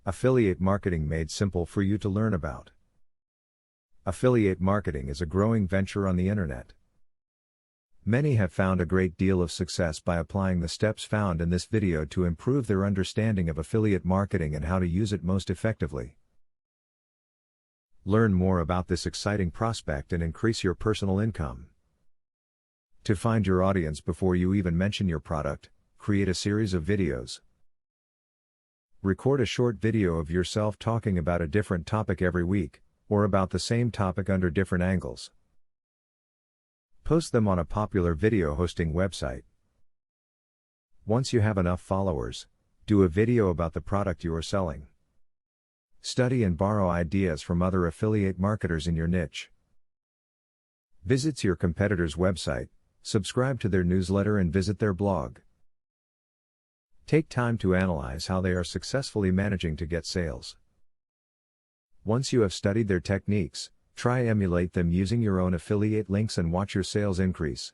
Affiliate marketing made simple for you to learn about. Affiliate marketing is a growing venture on the internet. Many have found a great deal of success by applying the steps found in this video to improve their understanding of affiliate marketing and how to use it most effectively. Learn more about this exciting prospect and increase your personal income. To find your audience before you even mention your product, create a series of videos. Record a short video of yourself talking about a different topic every week, or about the same topic under different angles. Post them on a popular video hosting website. Once you have enough followers, do a video about the product you are selling. Study and borrow ideas from other affiliate marketers in your niche. Visit your competitor's website, subscribe to their newsletter and visit their blog. Take time to analyze how they are successfully managing to get sales. Once you have studied their techniques, try emulate them using your own affiliate links and watch your sales increase.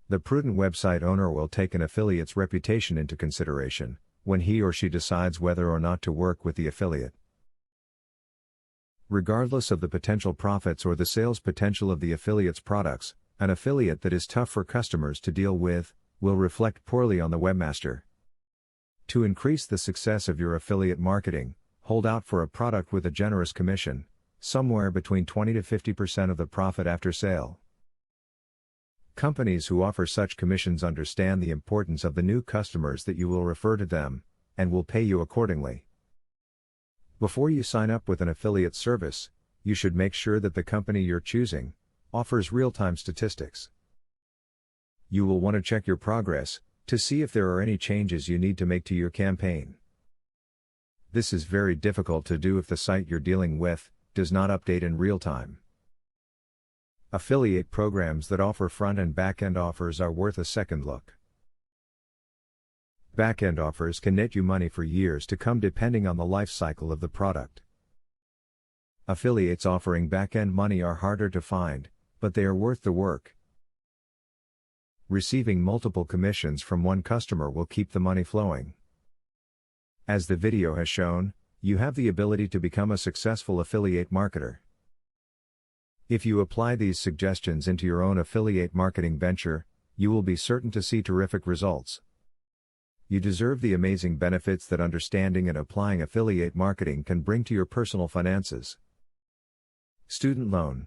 The prudent website owner will take an affiliate's reputation into consideration when he or she decides whether or not to work with the affiliate. Regardless of the potential profits or the sales potential of the affiliate's products, an affiliate that is tough for customers to deal with will reflect poorly on the webmaster. To increase the success of your affiliate marketing, hold out for a product with a generous commission, somewhere between 20 to 50% of the profit after sale. Companies who offer such commissions understand the importance of the new customers that you will refer to them, and will pay you accordingly. Before you sign up with an affiliate service, you should make sure that the company you're choosing offers real-time statistics. You will want to check your progress to see if there are any changes you need to make to your campaign. This is very difficult to do if the site you're dealing with does not update in real time. Affiliate programs that offer front and back-end offers are worth a second look. Back-end offers can net you money for years to come depending on the life cycle of the product. Affiliates offering back-end money are harder to find, but they are worth the work. Receiving multiple commissions from one customer will keep the money flowing. As the video has shown, you have the ability to become a successful affiliate marketer. If you apply these suggestions into your own affiliate marketing venture, you will be certain to see terrific results. You deserve the amazing benefits that understanding and applying affiliate marketing can bring to your personal finances. Student loan.